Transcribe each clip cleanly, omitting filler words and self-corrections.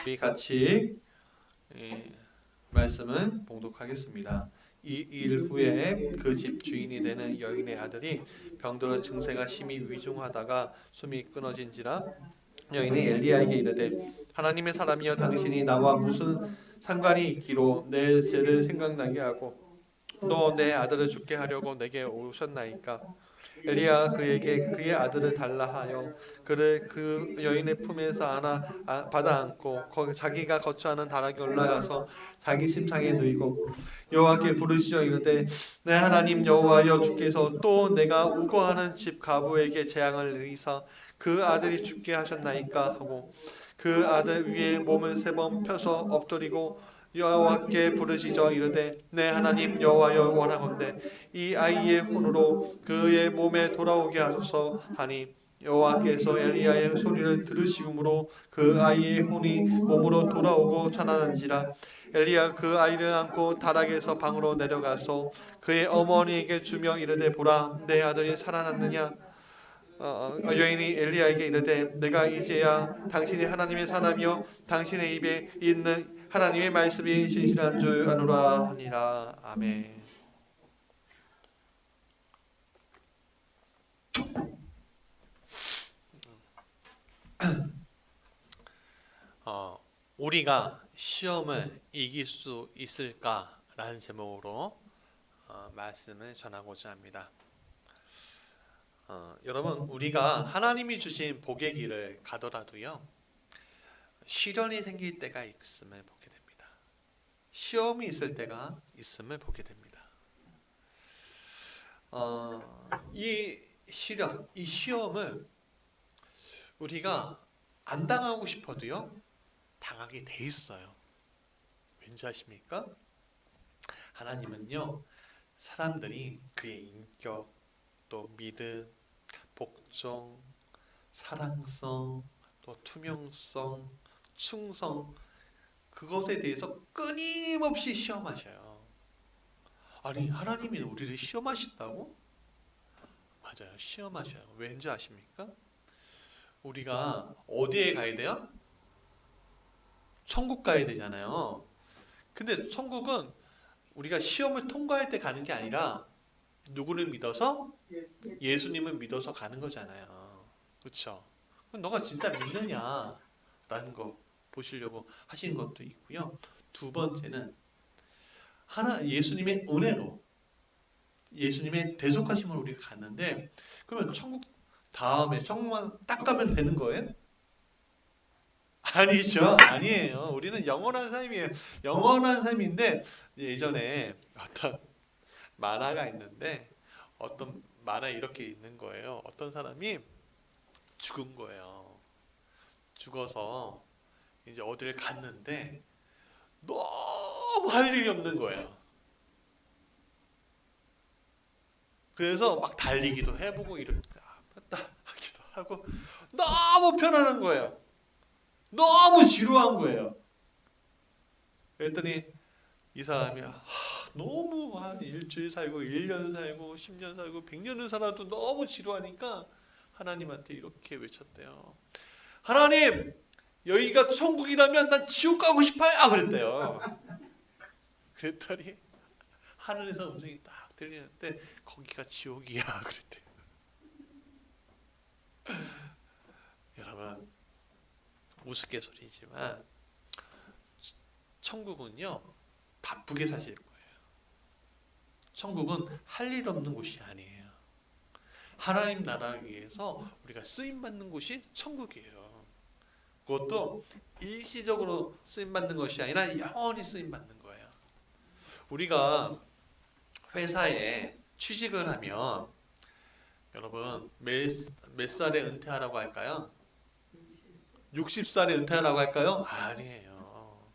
우리 같이 말씀을 봉독하겠습니다. 이 일 후에 그 집 주인이 되는 여인의 아들이 병들어 증세가 심히 위중하다가 숨이 끊어진지라 여인이 엘리야에게 이르되 하나님의 사람이여 당신이 나와 무슨 상관이 있기로 내 죄를 생각나게 하고 또 내 아들을 죽게 하려고 내게 오셨나이까. 엘리야가 그에게 그의 아들을 달라 하여 그를 그 여인의 품에서 받아 안고 자기가 거처하는 다락에 올라가서 자기 침상에 누이고 여호와께 부르시어 이르되 내 하나님 여호와여 주께서 또 내가 우거하는 집 가부에게 재앙을 내리사 그 아들이 죽게 하셨나이까 하고 그 아들 위에 몸을 3번 펴서 엎드리고 여호와께 부르시져 이르되 내 하나님 여호와여 원하건대 이 아이의 혼으로 그의 몸에 돌아오게 하소서 하니 여호와께서 엘리야의 소리를 들으시므로 그 아이의 혼이 몸으로 돌아오고 자라난지라. 엘리야 그 아이를 안고 다락에서 방으로 내려가서 그의 어머니에게 주며 이르되 보라 내 아들이 살아났느냐. 여인이 엘리야에게 이르되 내가 이제야 당신이 하나님의 사람이요 당신의 입에 있는 하나님의 말씀이 진실한 줄 아노라 하니라. 아멘. 우리가 시험을 이길 수 있을까라는 제목으로 말씀을 전하고자 합니다. 여러분 우리가 하나님이 주신 복의 길을 가더라도요 시련이 생길 때가 있음을 보게 됩니다. 시험이 있을 때가 있음을 보게 됩니다. 이 시련, 이 시험을 우리가 안 당하고 싶어도요 당하게 돼 있어요. 왠지 아십니까? 하나님은요 사람들이 그의 인격, 또 믿음, 복종, 사랑성, 또 투명성, 충성 그것에 대해서 끊임없이 시험하셔요. 아니 하나님이 우리를 시험하신다고? 맞아요. 시험하셔요. 왠지 아십니까? 우리가 어디에 가야 돼요? 천국 가야 되잖아요. 근데 천국은 우리가 시험을 통과할 때 가는 게 아니라 누구를 믿어서? 예수님을 믿어서 가는 거잖아요. 그렇죠? 그럼 너가 진짜 믿느냐라는 거 보시려고 하신 것도 있고요. 두 번째는 예수님의 은혜로 예수님의 대속하심을 우리가 갔는데 그러면 천국 다음에 천국만 딱 가면 되는 거예요? 아니죠. 아니에요. 우리는 영원한 삶이에요. 영원한 삶인데 예전에 어떤 만화가 있는데 어떤 만화에 이렇게 있는 거예요. 어떤 사람이 죽은 거예요. 죽어서 이제 어디를 갔는데 너무 할 일이 없는 거예요. 그래서 막 달리기도 해보고 이렇게 하기도 하고 너무 편안한 거예요. 너무 지루한 거예요. 그랬더니 이 사람이 너무 한 일주일 살고 1년 살고 10년 살고 100년을 살아도 너무 지루하니까 하나님한테 이렇게 외쳤대요. 하나님 여기가 천국이라면 난 지옥 가고 싶어요. 그랬대요. 그랬더니 하늘에서 음성이 딱 들리는데 거기가 지옥이야. 그랬대요. 여러분 우스갯소리지만 천국은요 바쁘게 사실 거예요. 천국은 할 일 없는 곳이 아니에요. 하나님 나라 위해서 우리가 쓰임 받는 곳이 천국이에요. 그것도 일시적으로 쓰임 받는 것이 아니라 영원히 쓰임 받는 거예요. 우리가 회사에 취직을 하면 여러분 몇 살에 은퇴하라고 할까요? 60살에 은퇴하라고 할까요? 아니에요.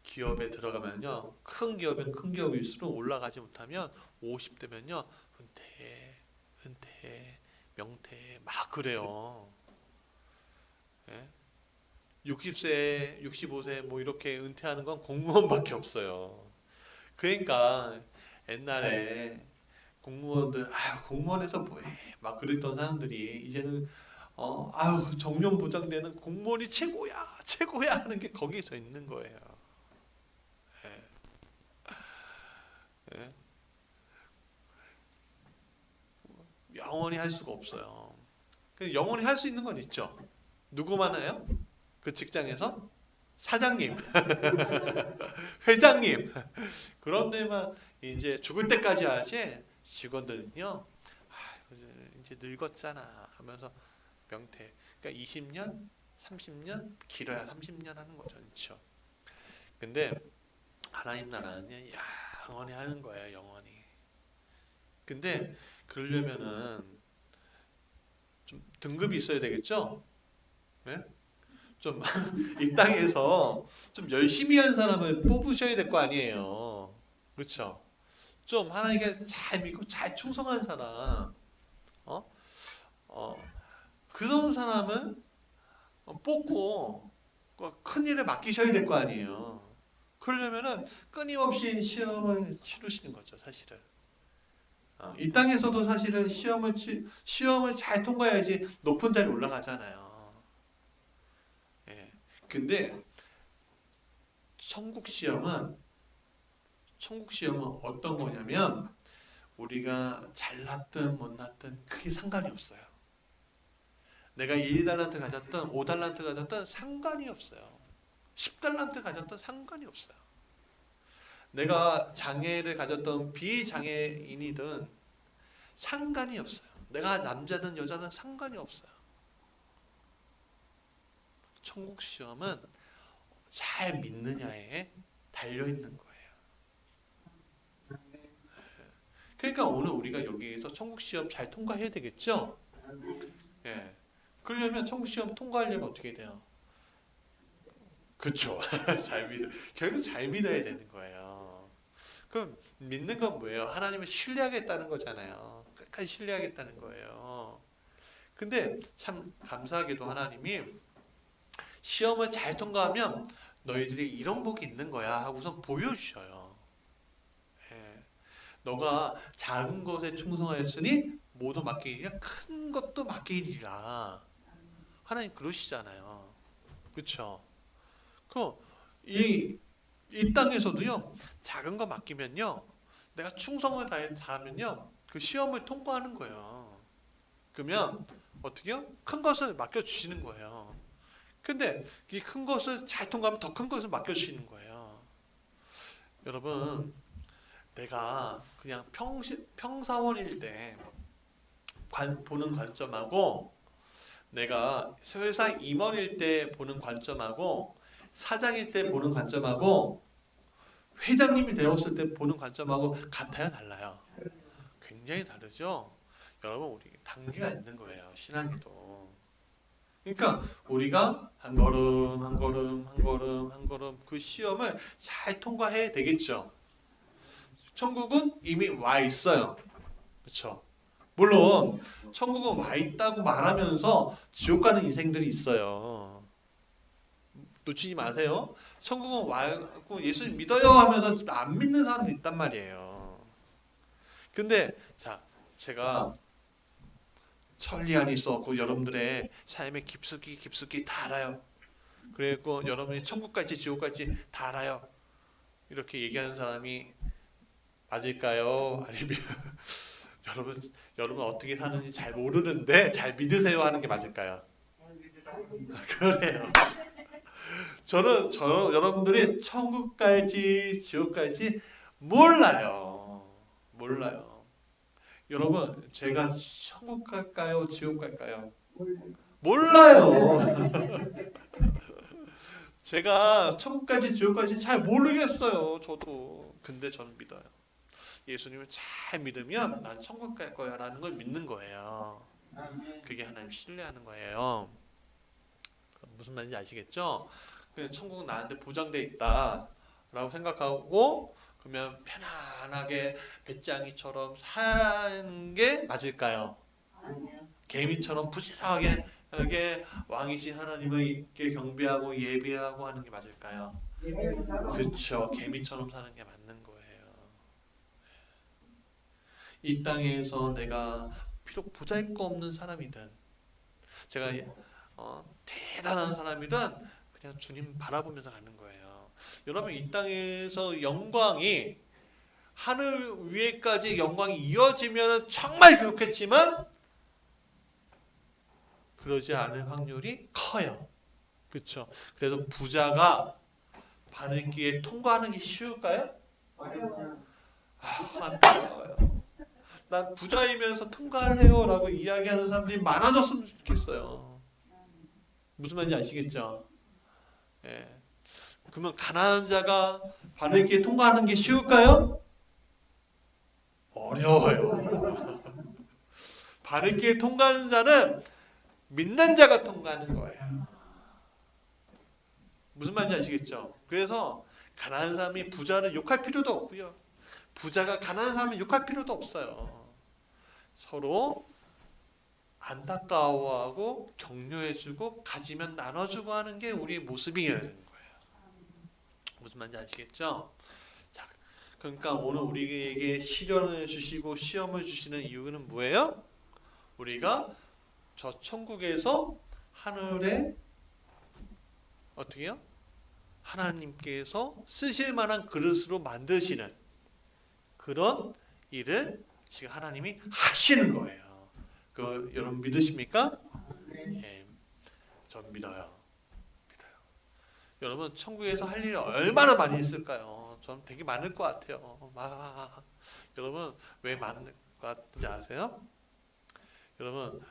기업에 들어가면요. 큰 기업은 큰 기업일수록 올라가지 못하면 50대면요. 은퇴, 명퇴 막 그래요. 예? 60세, 65세 뭐 이렇게 은퇴하는 건 공무원밖에 없어요. 그러니까 옛날에 공무원들 공무원에서 뭐해 막 그랬던 사람들이 이제는 아유 정년 보장되는 공무원이 최고야 최고야 하는 게 거기서 있는 거예요. 예. 예. 영원히 할 수가 없어요. 영원히 할 수 있는 건 있죠. 누구만 해요? 그 직장에서 사장님, 회장님 그런 데만 이제 죽을 때까지 하지 직원들은요. 이제 늙었잖아 하면서 명퇴. 그러니까 20년, 30년, 길어야 30년 하는 거죠. 그렇죠? 근데 하나님 나라는 영원히 하는 거예요. 영원히. 근데 그러려면은 좀 등급이 있어야 되겠죠? 네? 좀 이 땅에서 좀 열심히 한 사람을 뽑으셔야 될 거 아니에요. 그렇죠? 좀 하나님께 잘 믿고 잘 충성한 사람, 어? 그런 사람은 뽑고 큰 일에 맡기셔야 될 거 아니에요. 그러려면은 끊임없이 시험을 치르시는 거죠, 사실은. 이 땅에서도 사실은 시험을 잘 통과해야지 높은 자리에 올라가잖아요. 예. 근데 천국 시험은 어떤 거냐면 우리가 잘났든 못났든 크게 상관이 없어요. 내가 1달란트 가졌든 5달란트 가졌든 상관이 없어요. 10달란트 가졌든 상관이 없어요. 내가 장애를 가졌던 비장애인이든 상관이 없어요. 내가 남자든 여자든 상관이 없어요. 천국 시험은 잘 믿느냐에 달려 있는 거예요. 그러니까 오늘 우리가 여기에서 천국 시험 잘 통과해야 되겠죠? 예. 그러려면 천국 시험 통과하려면 어떻게 돼요? 그렇죠. 결국 잘 믿어야 되는 거예요. 그럼 믿는 건 뭐예요? 하나님을 신뢰하겠다는 거잖아요. 끝까지 신뢰하겠다는 거예요. 근데 참 감사하게도 하나님이 시험을 잘 통과하면 너희들이 이런 복이 있는 거야 하고서 보여주셔요. 예. 너가 작은 것에 충성하였으니 모두 맡기리라 큰 것도 맡기리라. 하나님 그러시잖아요. 그렇죠? 이 땅에서도요 작은 거 맡기면요 내가 충성을 다하면요 그 시험을 통과하는 거예요. 그러면 어떻게요? 큰 것을 맡겨 주시는 거예요. 근데 이 큰 것을 잘 통과하면 더 큰 것을 맡겨 주시는 거예요. 여러분 내가 그냥 평사원일 때 보는 관점하고 내가 회사 임원일 때 보는 관점하고 사장일 때 보는 관점하고 회장님이 되었을 때 보는 관점하고 같아요, 달라요? 굉장히 다르죠. 여러분 우리 단계가 있는 거예요, 신앙에도. 그러니까 우리가 한 걸음 한 걸음 한 걸음 한 걸음 그 시험을 잘 통과해야 되겠죠. 천국은 이미 와 있어요. 그렇죠? 물론 천국은 와 있다고 말하면서 지옥 가는 인생들이 있어요. 놓치지 마세요. 천국은 와고 예수 믿어요 하면서 안 믿는 사람도 있단 말이에요. 근데 자, 제가 천리 안에 있었고 여러분들의 삶의 깊숙이 다 알아요. 그리고 여러분이 천국 갈지 지옥 갈지 다 알아요. 이렇게 얘기하는 사람이 맞을까요? 아니면 여러분 어떻게 사는지 잘 모르는데 잘 믿으세요 하는 게 맞을까요? 그래요. 여러분들이 천국 갈지 지옥 갈지 몰라요. 몰라요. 여러분 제가 천국 갈까요? 지옥 갈까요? 몰라요. 제가 천국 갈지 지옥 갈지 잘 모르겠어요. 저도. 근데 저는 믿어요. 예수님을 잘 믿으면 난 천국 갈 거야 라는 걸 믿는 거예요. 그게 하나님 신뢰하는 거예요. 무슨 말인지 아시겠죠? 천국은 나한테 보장돼 있다 라고 생각하고 그러면 편안하게 배짱이처럼 사는 게 맞을까요? 개미처럼 부지런하게 왕이신 하나님을 이렇게 경배하고 예배하고 하는 게 맞을까요? 그렇죠. 개미처럼 사는 게 맞는 거예요. 이 땅에서 내가 비록 보잘것없는 사람이든 제가 대단한 사람이든 그냥 주님 바라보면서 가는 거예요. 여러분 이 땅에서 영광이 하늘 위에까지 영광이 이어지면 정말 좋겠지만 그러지 않을 확률이 커요. 그렇죠? 그래서 부자가 바늘길에 통과하는 게 쉬울까요? 안타까워요. 난 부자이면서 통과할래요 라고 이야기하는 사람들이 많아졌으면 좋겠어요. 무슨 말인지 아시겠죠? 예. 그러면 가난한 자가 바늘길에 통과하는 게 쉬울까요? 어려워요. 바늘길에 통과하는 자는 믿는 자가 통과하는 거예요. 무슨 말인지 아시겠죠? 그래서 가난한 사람이 부자를 욕할 필요도 없고요. 부자가 가난한 사람을 욕할 필요도 없어요. 서로 안타까워하고 격려해주고 가지면 나눠주고 하는 게 우리의 모습이어야 되는 거예요. 무슨 말인지 아시겠죠? 자, 그러니까 오늘 우리에게 시련을 주시고 시험을 주시는 이유는 뭐예요? 우리가 저 천국에서 하늘에 어떻게 해요? 하나님께서 쓰실 만한 그릇으로 만드시는 그런 일을 지금 하나님이 하시는 거예요. 그 여러분 믿으십니까? 예, 전 믿어요. 여러분 천국에서 할 일이 얼마나 많이 있을까요? 전 되게 많을 것 같아요. 여러분 왜 많을 것 같은지 아세요? 여러분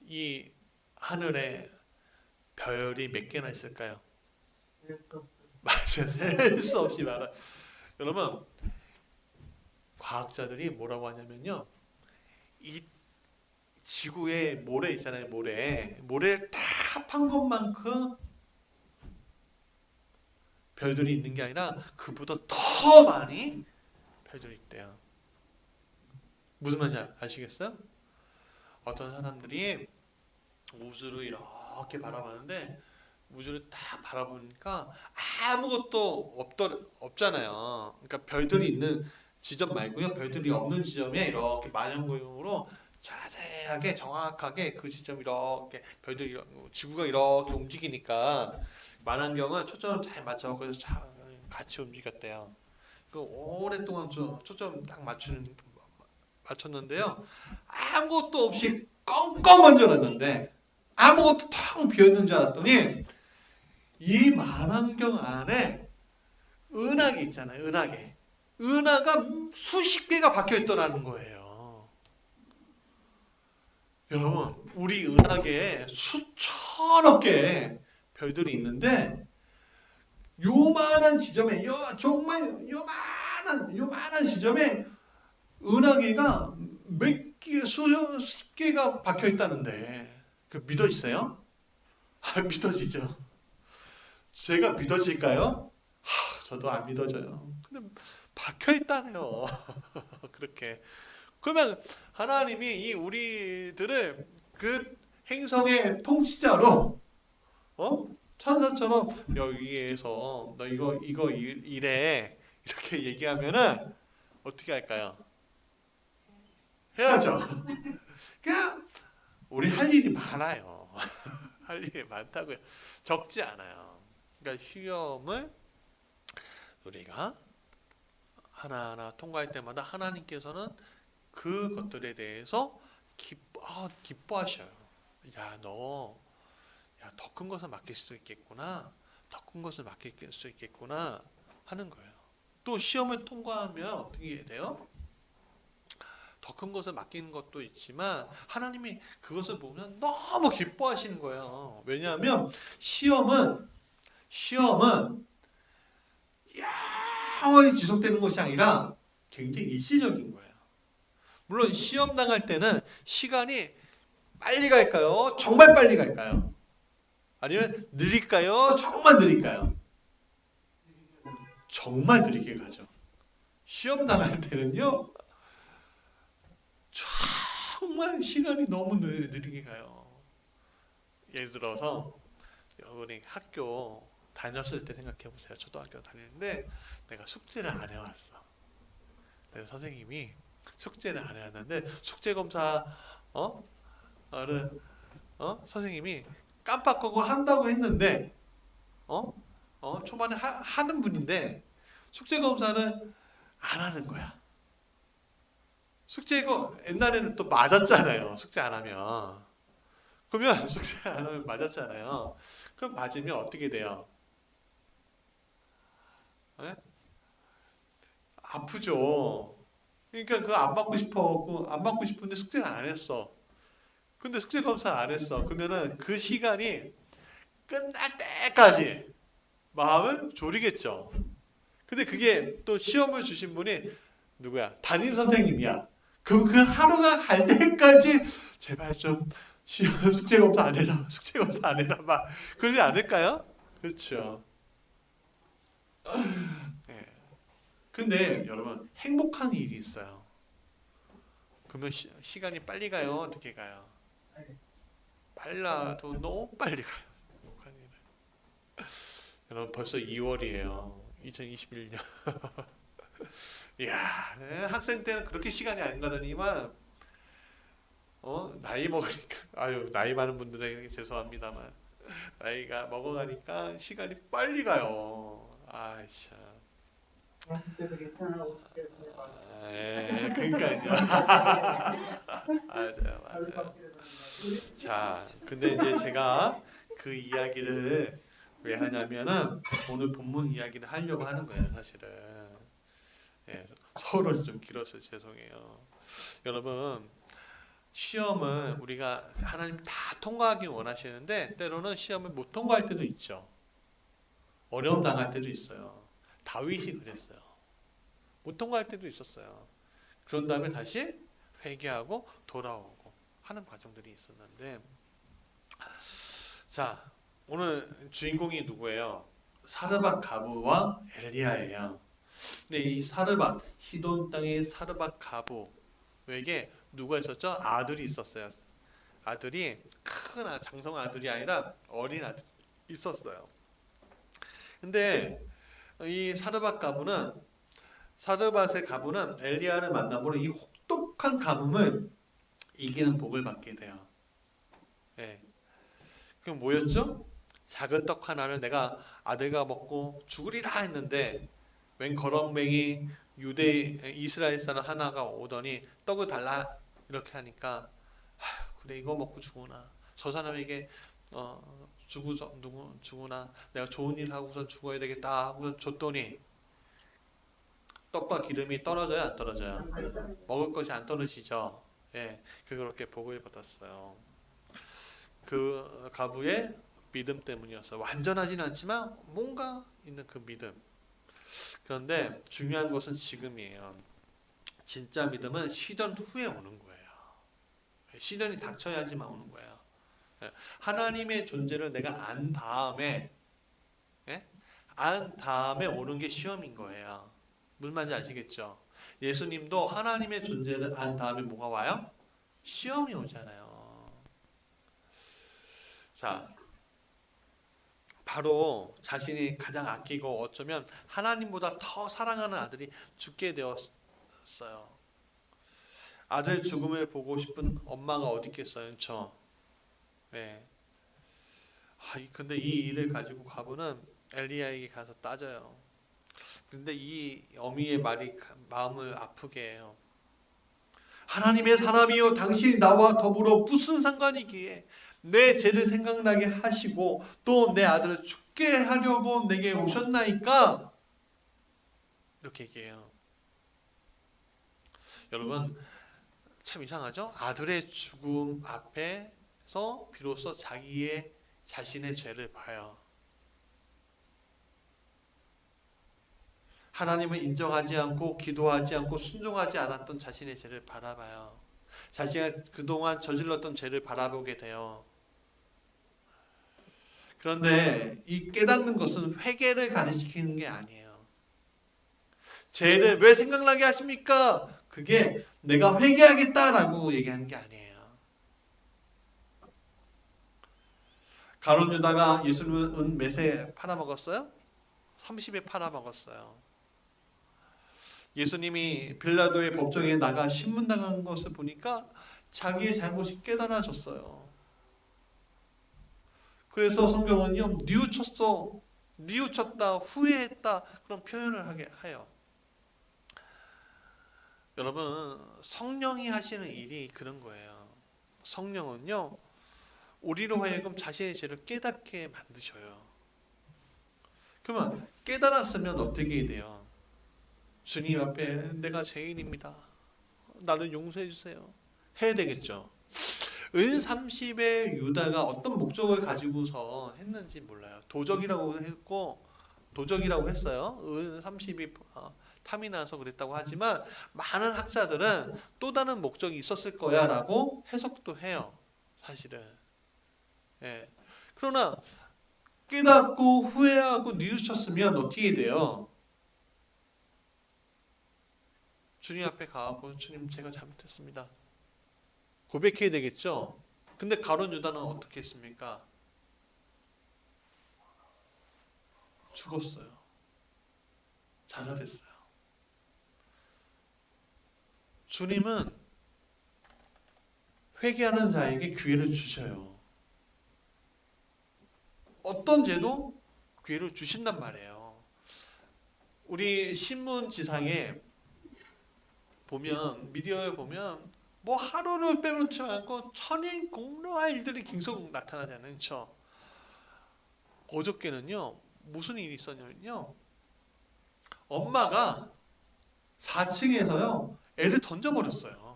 이 하늘에 별이 몇 개나 있을까요? 맞아요. 셀 수 없이 많아요. 여러분 과학자들이 뭐라고 하냐면요. 이 지구에 모래 있잖아요. 모래를 다 합한 것만큼 별들이 있는 게 아니라 그보다 더 많이 별들이 있대요. 무슨 말인지 아시겠어요? 어떤 사람들이 우주를 이렇게 바라봤는데 우주를 딱 바라보니까 아무것도 없잖아요. 그러니까 별들이 있는 지점 말고요. 별들이 없는 지점에 이렇게 만연경으로 자세하게 정확하게 그 지점 이렇게 별들이 지구가 이렇게 움직이니까 만원경은 초점을 잘 맞춰 그래서 같이 움직였대요. 그 오랫동안 초점 딱 맞췄는데요. 아무것도 없이 껌껌한 줄 알았는데 아무것도 텅 비었는 줄 알았더니 이 만원경 안에 은하계 있잖아요. 은하가 수십 개가 박혀 있더라는 거예요. 여러분, 우리 은하계에 수천억 개의 별들이 있는데 요만한 지점에 정말 요만한 지점에 은하계가 몇 개, 수십 개가 박혀 있다는데 그 믿어지세요? 믿어지죠. 제가 믿어질까요? 저도 안 믿어져요. 근데 박혀 있다네요. 그렇게. 그러면 하나님이 이 우리들을 그 행성의 통치자로 천사처럼 여기에서 너 이거 일해 이렇게 얘기하면은 어떻게 할까요? 해야죠. 그냥 우리 할 일이 많아요. 할 일이 많다고요. 적지 않아요. 그러니까 시험을 우리가 하나하나 통과할 때마다 하나님께서는 그것들에 대해서 기뻐하셔요. 너 더 큰 것을 맡길 수 있겠구나. 더 큰 것을 맡길 수 있겠구나 하는 거예요. 또 시험을 통과하면 어떻게 돼요? 더 큰 것을 맡기는 것도 있지만 하나님이 그것을 보면 너무 기뻐하시는 거예요. 왜냐하면 시험은 영원히 지속되는 것이 아니라 굉장히 일시적인 거예요. 물론 시험 당할 때는 시간이 빨리 갈까요? 정말 빨리 갈까요? 아니면 느릴까요? 정말 느릴까요? 정말 느리게 가죠. 시험 당할 때는요. 정말 시간이 너무 느리게 가요. 예를 들어서 여러분이 학교 다녔을 때 생각해 보세요. 초등학교 다니는데 내가 숙제를 안 해왔어. 그래서 선생님이 숙제를 안 해야 하는데 숙제 검사 를 선생님이 깜빡하고 한다고 했는데 어? 초반에 하는 분인데 숙제 검사는 안 하는 거야. 숙제 이거 옛날에는 또 맞았잖아요. 숙제 안 하면. 그러면 숙제 안 하면 맞았잖아요. 그럼 맞으면 어떻게 돼요? 예? 아프죠. 그러니까 그거 안 맞고 싶어. 안 맞고 싶은데 숙제를 안 했어. 근데 숙제 검사 안 했어. 그러면은 그 시간이 끝날 때까지 마음은 졸이겠죠. 근데 그게 또 시험을 주신 분이 누구야? 담임 선생님이야. 그럼 그 하루가 갈 때까지 제발 좀 숙제 검사 안 해라. 숙제 검사 안 해라. 막 그러지 않을까요? 그렇죠. 예. 근데 여러분 행복한 일이 있어요. 그러면 시간이 빨리 가요? 어떻게 가요? 빨라도 너무 빨리 가요. 행복한 일은. 여러분 벌써 2월이에요. 2021년. 이야, 학생 때는 그렇게 시간이 안 가더니만 나이 먹으니까 아유 나이 많은 분들에게 죄송합니다만 나이가 먹어가니까 시간이 빨리 가요. 아이 참. 40대도 괜찮아, 50대도 그러니까요. 맞아요, 맞아요. 자, 근데 이제 제가 그 이야기를 왜 하냐면은 오늘 본문 이야기를 하려고 하는 거예요, 사실은. 예, 서론 좀 길어서 죄송해요. 여러분, 시험은 우리가 하나님 다 통과하기 원하시는데 때로는 시험을 못 통과할 때도 있죠. 어려움 당할 때도 있어요. 다윗이 그랬어요. 못 통과할 때도 있었어요. 그런 다음에 다시 회개하고 돌아오고 하는 과정들이 있었는데 자, 오늘 주인공이 누구예요? 사르밧 가부와 엘리야예요. 근데 이 사르밧, 시돈 땅의 사르밧 가부에게 누가 있었죠? 아들이 있었어요. 아들이 큰 장성 아들이 아니라 어린 아들이 있었어요. 근데 이 사르밧의 가부는 엘리야를 만남으로 이 혹독한 가뭄을 이기는 복을 받게 돼요. 예. 그럼 뭐였죠? 작은 떡 하나를 내가 아들과 먹고 죽으리라 했는데 웬 거렁뱅이 이스라엘 사람 하나가 오더니 떡을 달라 이렇게 하니까 그래 이거 먹고 죽으나 저 사람에게 죽으나 내가 좋은 일 하고선 죽어야 되겠다 하고 줬더니 떡과 기름이 떨어져요 안 떨어져요? 먹을 것이 안 떨어지죠. 예, 그렇게 복을 받았어요. 그 가부의 믿음 때문이었어요. 완전하진 않지만 뭔가 있는 그 믿음. 그런데 중요한 것은 지금이에요. 진짜 믿음은 시련 후에 오는 거예요. 시련이 닥쳐야지만 오는 거예요. 하나님의 존재를 내가 안 다음에 오는 게 시험인 거예요. 무슨 말인지 아시겠죠? 예수님도 하나님의 존재를 안 다음에 뭐가 와요? 시험이 오잖아요. 자, 바로 자신이 가장 아끼고 어쩌면 하나님보다 더 사랑하는 아들이 죽게 되었어요. 아들 죽음을 보고 싶은 엄마가 어디 있겠어요, 그렇죠? 네. 근데 이 일을 가지고 가부는 엘리야에게 가서 따져요. 근데 이 어미의 말이 마음을 아프게 해요. 하나님의 사람이요 당신이 나와 더불어 무슨 상관이기에 내 죄를 생각나게 하시고 또 내 아들을 죽게 하려고 내게 오셨나이까? 이렇게 얘기해요. 여러분 참 이상하죠? 아들의 죽음 앞에서 비로소 자신의 죄를 봐요. 하나님을 인정하지 않고 기도하지 않고 순종하지 않았던 자신의 죄를 바라봐요. 자신이 그동안 저질렀던 죄를 바라보게 돼요. 그런데 이 깨닫는 것은 회개를 가르치는 게 아니에요. 죄를 왜 생각나게 하십니까? 그게 내가 회개하겠다라고 얘기하는 게 아니에요. 가룟 유다가 예수님을 은 몇에 팔아먹었어요? 30에 팔아먹었어요. 예수님이 빌라도의 법정에 나가 신문당한 것을 보니까 자기의 잘못이 깨달아졌어요. 그래서 성경은요, 뉘우쳤어, 뉘우쳤다, 후회했다 그런 표현을 하게 해요. 여러분, 성령이 하시는 일이 그런 거예요. 성령은요, 우리로 하여금 자신의 죄를 깨닫게 만드셔요. 그러면 깨달았으면 어떻게 돼요? 주님 앞에 내가 죄인입니다. 나를 용서해 주세요. 해야 되겠죠. 은 30의 유다가 어떤 목적을 가지고서 했는지 몰라요. 도적이라고 했고 도적이라고 했어요. 은 30이 탐이 나서 그랬다고 하지만 많은 학자들은 또 다른 목적이 있었을 거야라고 해석도 해요. 사실은. 예. 그러나 깨닫고 후회하고 뉘우쳤으면 어떻게 돼요? 주님 앞에 가고 주님 제가 잘못했습니다. 고백해야 되겠죠. 근데 가룟 유다는 어떻게 했습니까? 죽었어요. 자살했어요. 주님은 회개하는 자에게 기회를 주셔요. 어떤 죄도 기회를 주신단 말이에요. 우리 신문지상에 보면 미디어에 보면 뭐 하루를 빼놓지 않고 천인공로할 일들이 계속 나타나지 않죠. 어저께는요 무슨 일이 있었냐면요 엄마가 4층에서요 애를 던져버렸어요.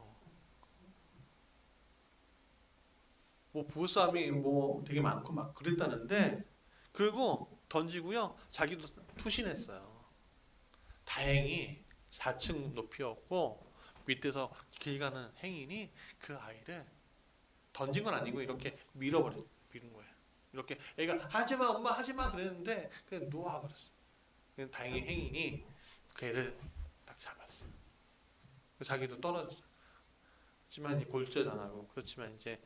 뭐 부부싸움이 뭐 되게 많고 막 그랬다는데 그리고 던지고요 자기도 투신했어요. 다행히 4층 높이였고 밑에서 길 가는 행인이 그 아이를 던진 건 아니고 이렇게 밀은 거예요. 이렇게 애가 하지마 엄마 하지마 그랬는데 그냥 누워버렸어요. 다행히 행인이 그 애를 딱 잡았어요. 자기도 떨어졌어요. 하지만 골절 안 하고 그렇지만 이제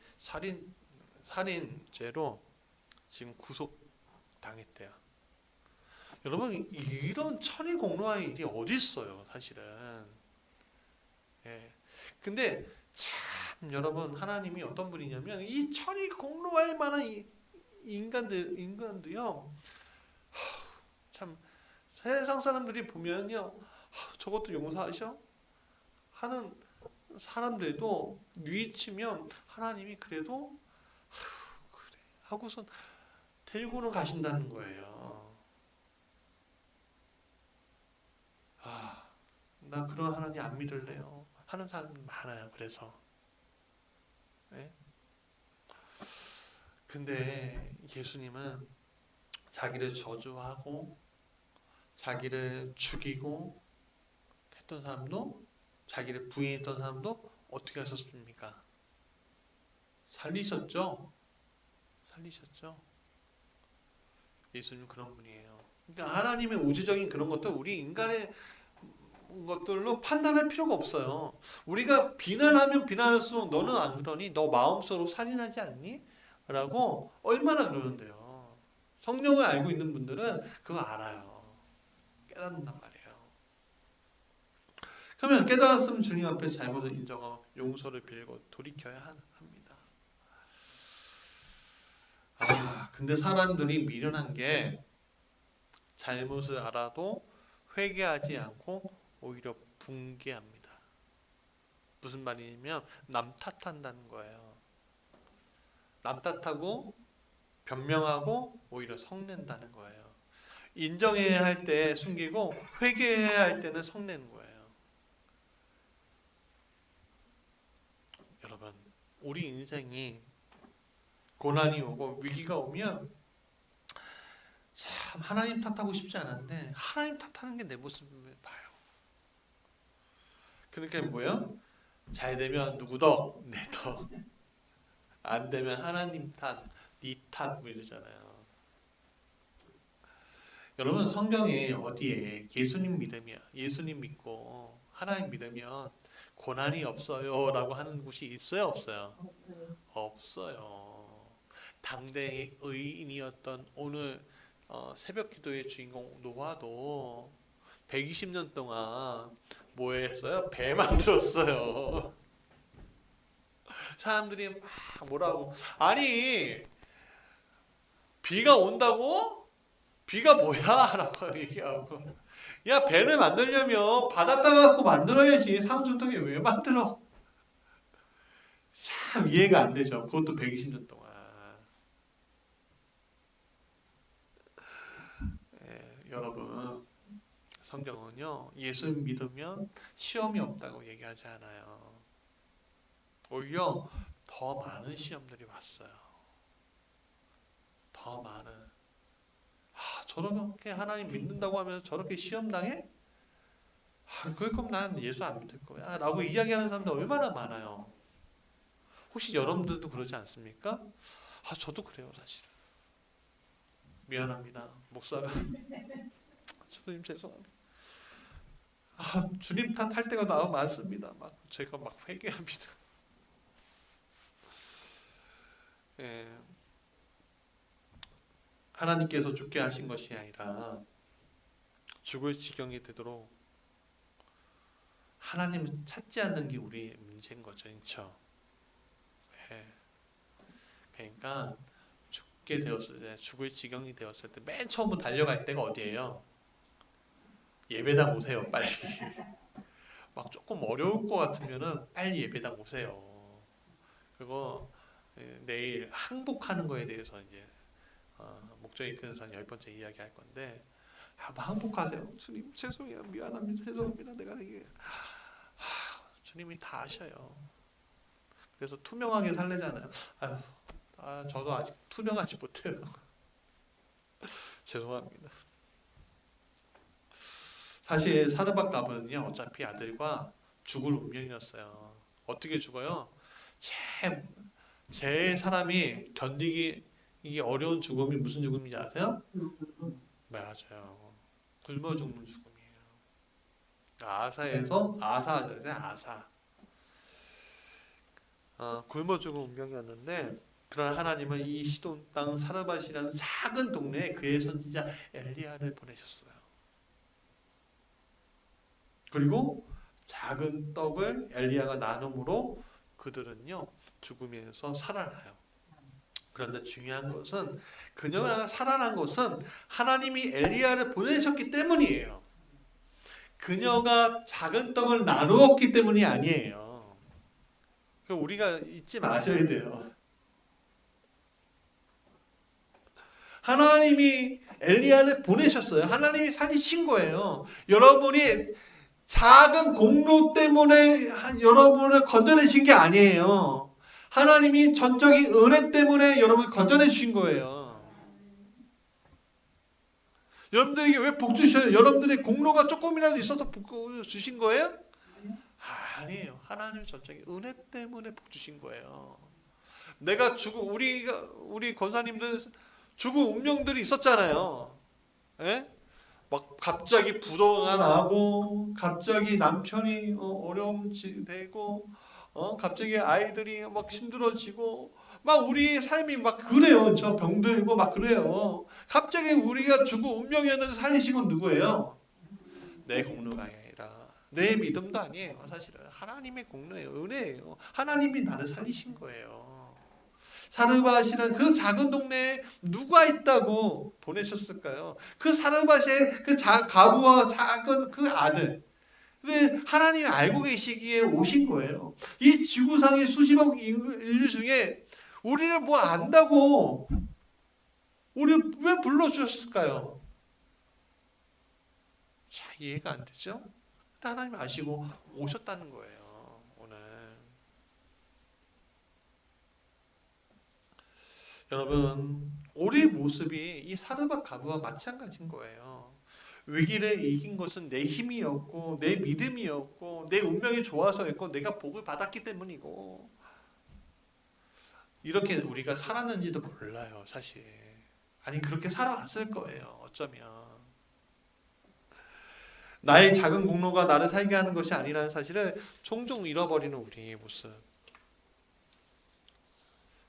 살인죄로 지금 구속 당했대요. 여러분 이런 천리공로한 일이 어디 있어요, 사실은. 예. 근데 참 여러분 하나님이 어떤 분이냐면 이 천리공로할 만한 인간도요. 참 세상 사람들이 보면요, 저것도 용서하셔 하는 사람들도 뉘치면 하나님이 그래도 그래 하고선 데리고는 가신다는 거예요. 나 그런 하나님 안 믿을래요 하는 사람이 많아요. 그래서 네? 근데 예수님은 자기를 저주하고 자기를 죽이고 했던 사람도 자기를 부인했던 사람도 어떻게 하셨습니까? 살리셨죠? 살리셨죠? 예수님 그런 분이에요. 그러니까 하나님의 우주적인 그런 것들 우리 인간의 것들로 판단할 필요가 없어요. 우리가 비난하면 비난할수록 너는 안 그러니? 너 마음속으로 살인하지 않니? 라고 얼마나 그러는데요. 성령을 알고 있는 분들은 그거 알아요. 깨닫는단 말이에요. 그러면 깨달았으면 주님 앞에 잘못을 인정하고 용서를 빌고 돌이켜야 합니다. 근데 사람들이 미련한 게 잘못을 알아도 회개하지 않고 오히려 붕괴합니다. 무슨 말이냐면 남 탓한다는 거예요. 남 탓하고 변명하고 오히려 성낸다는 거예요. 인정해야 할 때 숨기고 회개해야 할 때는 성내는 거예요. 여러분, 우리 인생이 고난이 오고 위기가 오면 참 하나님 탓하고 싶지 않은데 하나님 탓하는 게 내 모습을 봐요. 그러니까 뭐예요? 잘 되면 누구 덕? 내 덕. 안 되면 하나님 탓, 네 탓 뭐 이러잖아요. 여러분 성경에 어디에 예수님 믿으면 예수님 믿고 하나님 믿으면 고난이 없어요라고 하는 곳이 있어요, 없어요? 없어요. 당대의 의인이었던 오늘 새벽 기도의 주인공 노아도 120년 동안 뭐 했어요? 배 만들었어요. 사람들이 막 뭐라고, 아니 비가 온다고? 비가 뭐야? 라고 얘기하고, 야 배를 만들려면 바닷가 갖고 만들어야지 상수통에 왜 만들어? 참 이해가 안 되죠. 그것도 120년 동안. 여러분, 성경은요 예수 믿으면 시험이 없다고 얘기하지 않아요. 오히려 더 많은 시험들이 왔어요. 더 많은. 저렇게 하나님 믿는다고 하면서 저렇게 시험 당해? 그럼 난 예수 안 믿을 거야 라고 이야기하는 사람들 얼마나 많아요. 혹시 여러분들도 그러지 않습니까? 저도 그래요 사실은. 미안합니다 목사가. 주님 죄송합니다. 주님 탓할 때가 너무 많습니다. 막 제가 막 회개합니다. 예. 하나님께서 죽게 하신 것이 아니라 죽을 지경이 되도록 하나님을 찾지 않는 게 우리의 문제인 거죠, 그렇죠? 예. 그러니까 죽게 되었을 때, 죽을 지경이 되었을 때 맨 처음으로 달려갈 때가 어디예요? 예배당 오세요, 빨리. 막 조금 어려울 것 같으면은 빨리 예배당 오세요. 그리고 내일 항복하는 거에 대해서 이제 목적이 큰 산 10번째 이야기할 건데, 항복하세요. 주님 죄송해요, 미안합니다, 죄송합니다. 내가 이게 주님이 다 아셔요. 그래서 투명하게 살래잖아요. 저도 아직 투명하지 못해요. 죄송합니다. 사실 사르밧갑은요 어차피 아들과 죽을 운명이었어요. 어떻게 죽어요? 제 사람이 견디기 이게 어려운 죽음이 무슨 죽음인지 아세요? 맞아요. 굶어 죽는 죽음이에요. 아사에서 아사. 굶어 죽은 운명이었는데, 그러나 하나님은 이 시돈 땅 사르밧이라는 작은 동네에 그의 선지자 엘리야를 보내셨어요. 그리고 작은 떡을 엘리야가 나눔으로 그들은요 죽으면서 살아나요. 그런데 중요한 것은 그녀가 살아난 것은 하나님이 엘리야를 보내셨기 때문이에요. 그녀가 작은 떡을 나누었기 때문이 아니에요. 우리가 잊지 마셔야 돼요. 하나님이 엘리야를 보내셨어요. 하나님이 살리신 거예요. 여러분이 작은 공로 때문에 여러분을 건져내신 게 아니에요. 하나님이 전적인 은혜 때문에 여러분을 건져내 주신 거예요. 여러분들에게 왜 복 주셔요? 여러분들의 공로가 조금이라도 있어서 복 주신 거예요? 아니에요. 하나님 전적인 은혜 때문에 복 주신 거예요. 내가 우리 권사님들 죽은 운명들이 있었잖아요. 예? 막 갑자기 부도가 나고, 갑자기 남편이 어려움 되고, 갑자기 아이들이 막 힘들어지고, 막 우리 삶이 막 그래요. 저 병들고 막 그래요. 갑자기 우리가 죽은 운명이었는데 살리신 건 누구예요? 내 공로가 아니라 내 믿음도 아니에요. 사실은 하나님의 공로예요. 은혜예요. 하나님이 나를 살리신 거예요. 사르밧이라는 그 작은 동네에 누가 있다고 보내셨을까요? 그 사르밧의 그 가부와 작은 그 아들. 근데 하나님이 알고 계시기에 오신 거예요. 이 지구상의 수십억 인류 중에 우리를 뭐 안다고 우리를 왜 불러주셨을까요? 이해가 안 되죠? 하나님 아시고 오셨다는 거예요. 오늘 여러분, 우리 모습이 이 사르밧 가부와 마찬가지인 거예요. 위기를 이긴 것은 내 힘이었고, 내 믿음이었고, 내 운명이 좋아서였고, 내가 복을 받았기 때문이고, 이렇게 우리가 살았는지도 몰라요, 사실. 아니, 그렇게 살아왔을 거예요, 어쩌면. 나의 작은 공로가 나를 살게 하는 것이 아니라는 사실을 종종 잃어버리는 우리의 모습.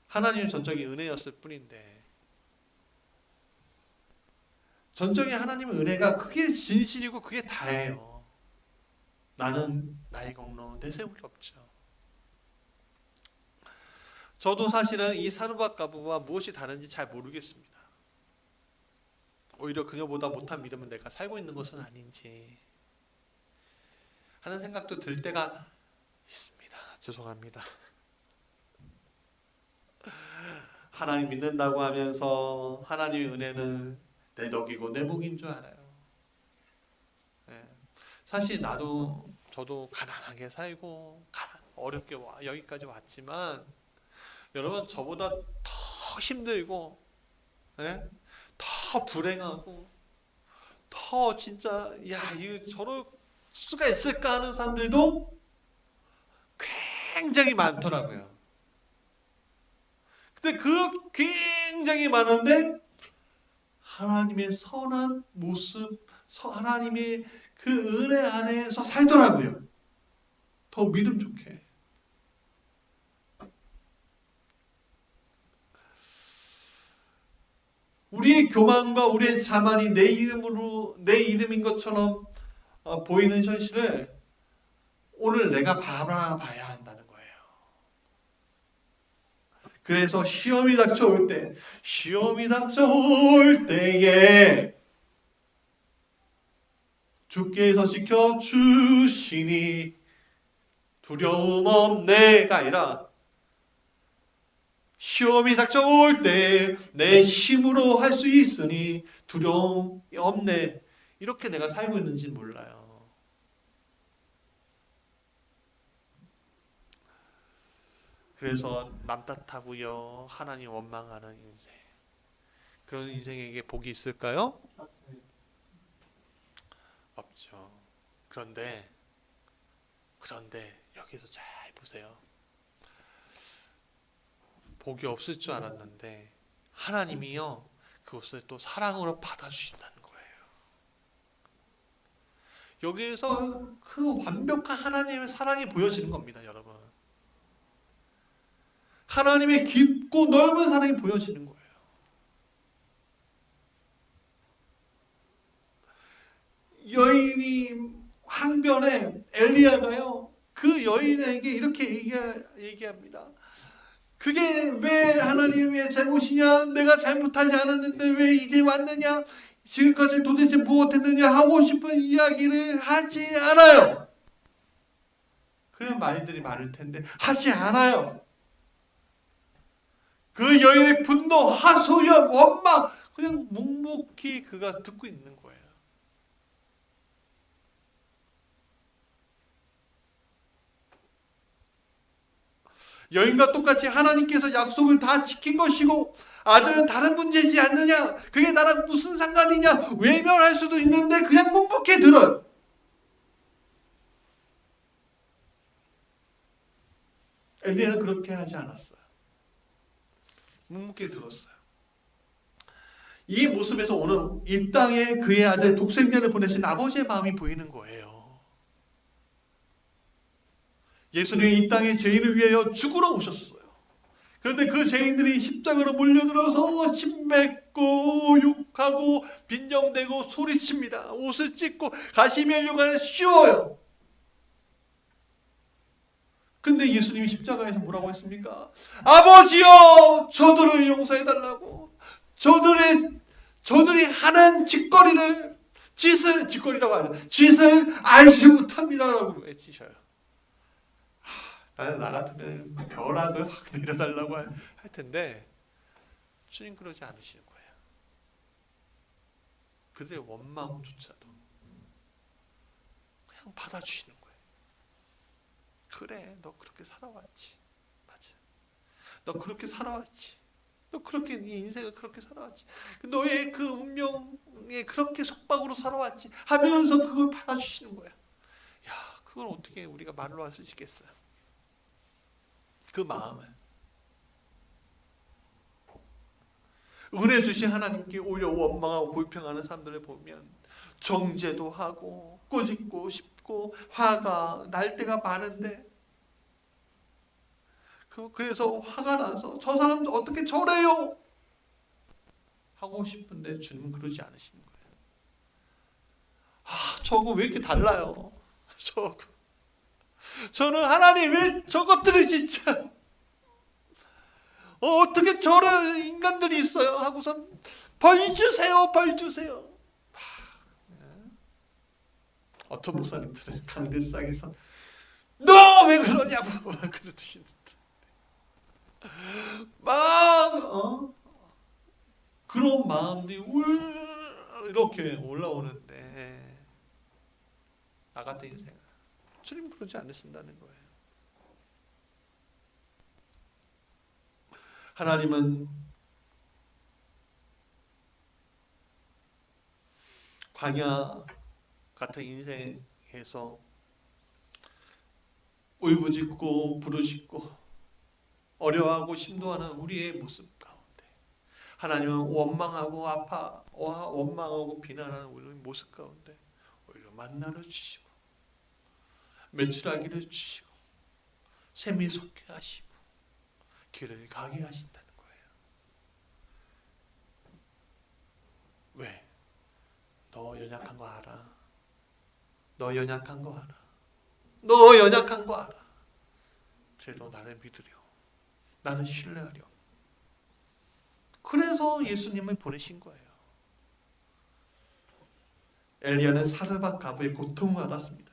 하나님의 전적인 은혜였을 뿐인데, 전적인 하나님의 은혜가 그게 진실이고 그게 다예요. 나는 나의 공로 내세울 게 없죠. 저도 사실은 이 사르밧 가부와 무엇이 다른지 잘 모르겠습니다. 오히려 그녀보다 못한 믿음은 내가 살고 있는 것은 아닌지 하는 생각도 들 때가 있습니다. 죄송합니다. 하나님 믿는다고 하면서 하나님의 은혜는 내 덕이고 내 복인 줄 알아요. 예. 사실 저도 가난하게 살고 어렵게 여기까지 왔지만 여러분 저보다 더 힘들고 예? 더 불행하고 더 진짜 이거 저럴 수가 있을까 하는 사람들도 굉장히 많더라고요. 근데 그 굉장히 많은데 하나님의 선한 모습, 하나님의 그 은혜 안에서 살더라고요. 더 믿음 좋게. 우리의 교만과 우리의 자만이 내 이름인 것처럼 보이는 현실을 오늘 내가 바라봐야 한다는 거예요. 그래서 시험이 닥쳐올 때에 주께서 지켜주시니 두려움 없네가 아니라 시험이 닥쳐올 때 내 힘으로 할 수 있으니 두려움이 없네. 이렇게 내가 살고 있는지 몰라요. 그래서 남 탓하고요, 하나님 원망하는 인생, 그런 인생에게 복이 있을까요? 없죠. 그런데 여기서 잘 보세요. 복이 없을 줄 알았는데 하나님이요 그것을 또 사랑으로 받아주신다는 거예요. 여기에서 그 완벽한 하나님의 사랑이 보여지는 겁니다, 여러분. 하나님의 깊고 넓은 사랑이 보여지는 거예요. 여인이 항변에 엘리야가요 그 여인에게 이렇게 얘기합니다. 그게 왜 하나님의 잘못이냐? 내가 잘못하지 않았는데 왜 이제 왔느냐? 지금까지 도대체 무엇했느냐? 하고 싶은 이야기를 하지 않아요. 그런 말들이 많을 텐데 하지 않아요. 그 여인의 분노, 하소연, 원망 그냥 묵묵히 그가 듣고 있는 거예요. 여인과 똑같이 하나님께서 약속을 다 지킨 것이고 아들은 다른 문제지 않느냐? 그게 나랑 무슨 상관이냐? 외면할 수도 있는데 그냥 묵묵히 들어요. 엘리야는 그렇게 하지 않았어요. 묵묵히 들었어요. 이 모습에서 오늘 이 땅에 그의 아들 독생자를 보내신 아버지의 마음이 보이는 거예요. 예수님이 이 땅에 죄인을 위하여 죽으러 오셨어요. 그런데 그 죄인들이 십자가로 몰려들어서 침 뱉고 욕하고 빈정대고 소리칩니다. 옷을 찢고 가시면류관을 씌워요. 근데 예수님이 십자가에서 뭐라고 했습니까? 아버지여 저들을 용서해달라고. 저들이 하는 짓거리라고 하죠. 짓을 알지 못합니다라고 외치셔요. 나 같으면 벼락을 확 내려달라고 할 텐데 주님 그러지 않으시는 거예요. 그들의 원망조차도 그냥 받아주시는 거예요. 그래, 너 그렇게 살아왔지. 맞아. 너 그렇게 살아왔지. 너 그렇게 네 인생을 그렇게 살아왔지. 너의 그 운명에 그렇게 속박으로 살아왔지. 하면서 그걸 받아주시는 거야. 야, 그걸 어떻게 우리가 말로 할 수 있겠어요? 그 마음을. 은혜 주신 하나님께 오히려 원망하고 불평하는 사람들을 보면 정죄도 하고 꾸짖고 싶고 화가 날 때가 많은데 그래서 화가 나서 저 사람도 어떻게 저래요? 하고 싶은데 주님은 그러지 않으시는 거예요. 저거 왜 이렇게 달라요? 저는 하나님 왜 저것들이 진짜 어떻게 저런 인간들이 있어요 하고선 벌 주세요, 벌 주세요. 어떤 목사님들은 강대상에서 너 왜 그러냐고 막 그러시는데 막 그런 마음들이 이렇게 올라오는데 나 같은 인생 주님 그러지 않으신다는 거예요. 하나님은 광야 같은 인생에서 울부짖고 부르짖고 어려워하고 심도하는 우리의 모습 가운데 하나님은 원망하고 원망하고 비난하는 우리의 모습 가운데 오히려 만나를 주시고 메추라기를 주시고 샘이 솟게 하시고 길을 가게 하신다는 거예요. 왜? 너 연약한 거 알아. 너 연약한 거 알아. 너 연약한 거 알아. 그래도 나를 믿으려. 나는 신뢰하려. 그래서 예수님을 보내신 거예요. 엘리야는 사르밧 가부의 고통을 알았습니다.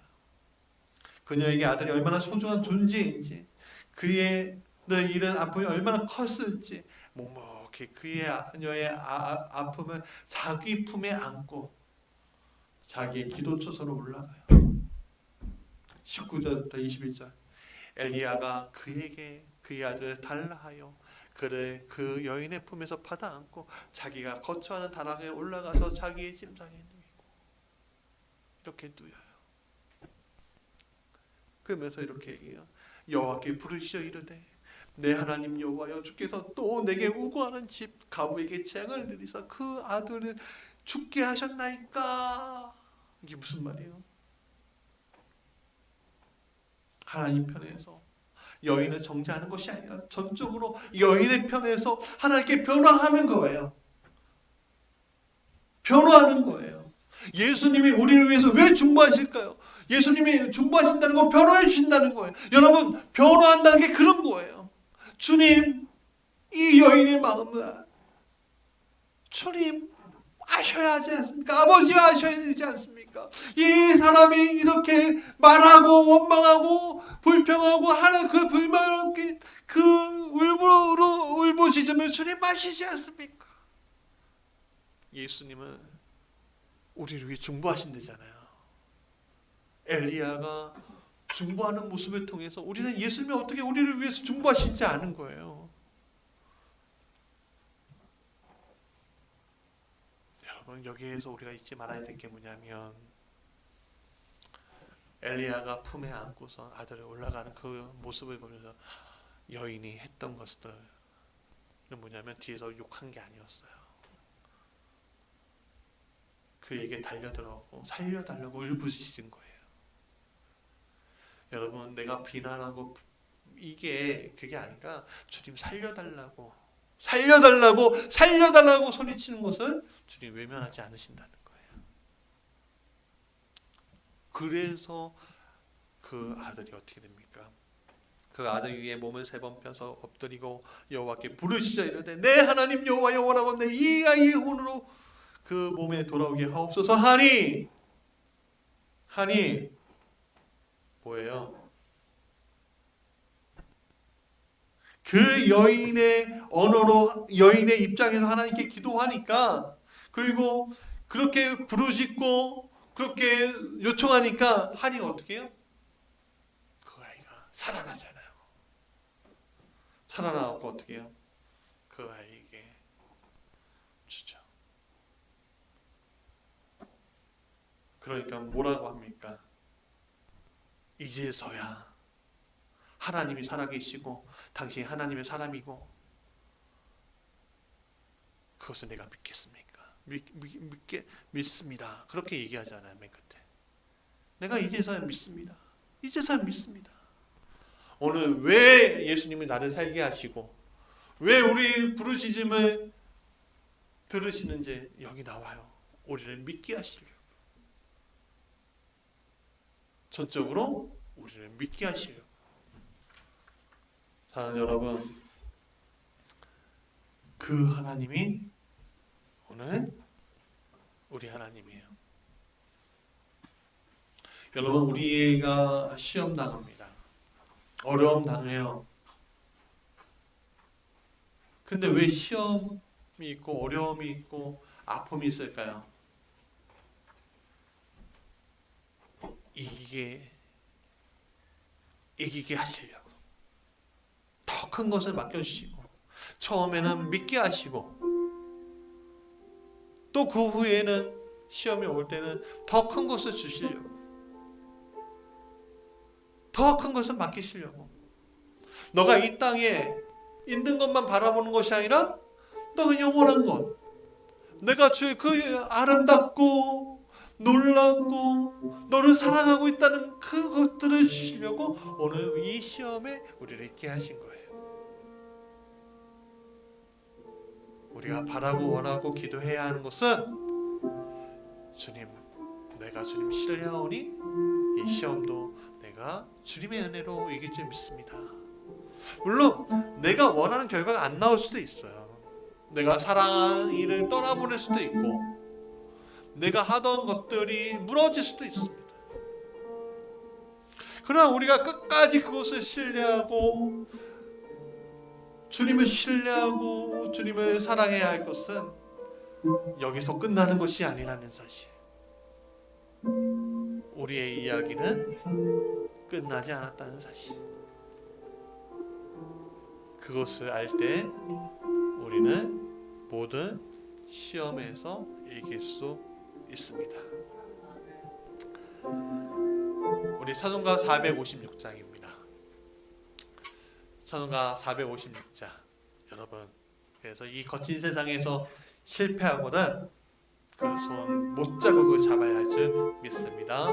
그녀에게 아들이 얼마나 소중한 존재인지, 그의 잃은 아픔이 얼마나 컸을지 묵묵히 그녀의 아픔을 자기 품에 안고 자기의 기도처소로 올라가요. 19절부터 21절 엘리야가 그에게 그의 아들을 달라 하여 그를 그 여인의 품에서 받아 안고 자기가 거처하는 다락에 올라가서 자기의 침상에 누이고 이렇게 누여요. 그러면서 이렇게 얘기해요. 여호와께 부르시어 이르되 내 하나님 여호와여 주께서 또 내게 우고하는 집 가부에게 재앙을 내리사 그 아들을 죽게 하셨나이까. 이게 무슨 말이에요? 하나님 편에서 여인을 정죄하는 것이 아니라 전적으로 여인의 편에서 하나님께 변화하는 거예요. 변화하는 거예요. 예수님이 우리를 위해서 왜 중보하실까요? 예수님이 중보하신다는 건 변화해 주신다는 거예요. 여러분, 변화한다는 게 그런 거예요. 주님, 이 여인의 마음을 주님 아셔야 하지 않습니까? 아버지가 아셔야 되지 않습니까? 이 사람이 이렇게 말하고 원망하고 불평하고 하는 그 불만 그 울부짖음을 주님 아시지 않습니까? 예수님은 우리를 위해 중보하신다잖아요. 엘리야가 중보하는 모습을 통해서 우리는 예수님이 어떻게 우리를 위해서 중보하신지 아는 거예요. 여러분, 여기에서 우리가 잊지 말아야 될 게 뭐냐면 엘리야가 품에 안고서 아들을 올라가는 그 모습을 보면서 여인이 했던 것들은 뭐냐면 뒤에서 욕한 게 아니었어요. 그에게 달려들어가고 살려달라고 울부짖은 거예요. 여러분, 내가 비난하고 그게 아니라 주님 살려달라고 소리치는 것을 주님 외면하지 않으신다는 거예요. 그래서 그 아들이 어떻게 됩니까? 그 아들 위에 몸을 3번 펴서 엎드리고 여호와께 부르시자 이르되 내 하나님 여호와 여호와라고 내 이 아이의 혼으로 그 몸에 돌아오게 하옵소서 하니 뭐예요? 그 여인의 언어로 여인의 입장에서 하나님께 기도하니까 그리고 그렇게 부르짖고 그렇게 요청하니까 하니 어떻게 해요? 그 아이가 살아나잖아요. 살아나고 어떻게 해요? 그 아이에게 주죠. 그러니까 뭐라고 합니까? 이제서야 하나님이 살아계시고 당신이 하나님의 사람이고 그것을 내가 믿겠습니까? 믿습니다. 그렇게 얘기하잖아요. 맨 끝에 내가 이제서야 믿습니다. 이제서야 믿습니다. 오늘 왜 예수님이 나를 살게 하시고 왜 우리 부르짖음을 들으시는지 여기 나와요. 우리를 믿게 하시려고. 전적으로 우리를 믿게 하시려고. 사랑하는 여러분, 그 하나님이 오늘 우리 하나님이에요. 여러분, 우리가 시험 당합니다. 어려움 당해요. 근데 왜 시험이 있고 어려움이 있고 아픔이 있을까요? 이기게 하시려고. 더 큰 것을 맡겨주시고, 처음에는 믿게 하시고, 또 그 후에는 시험이 올 때는 더 큰 것을 주시려고, 더 큰 것을 맡기시려고. 너가 이 땅에 있는 것만 바라보는 것이 아니라 너가 영원한 것, 내가 주의 그 아름답고 놀랍고 너를 사랑하고 있다는 그것들을 주시려고 오늘 이 시험에 우리를 있게 하신 거예요. 우리가 바라고 원하고 기도해야 하는 것은, 주님, 내가 주님 신뢰하오니 이 시험도 내가 주님의 은혜로 이길 줄 믿습니다. 물론 내가 원하는 결과가 안 나올 수도 있어요. 내가 사랑하는 일을 떠나보낼 수도 있고, 내가 하던 것들이 무너질 수도 있습니다. 그러나 우리가 끝까지 그것을 신뢰하고 주님을 신뢰하고 주님을 사랑해야 할 것은 여기서 끝나는 것이 아니라는 사실. 우리의 이야기는 끝나지 않았다는 사실. 그것을 알 때 우리는 모든 시험에서 이길 수 있습니다. 우리 찬송가 456장입니다. 찬송가 456장. 여러분, 그래서 이 거친 세상에서 실패하고는 그 손 못 잡고 그걸 잡아야 할 줄 믿습니다.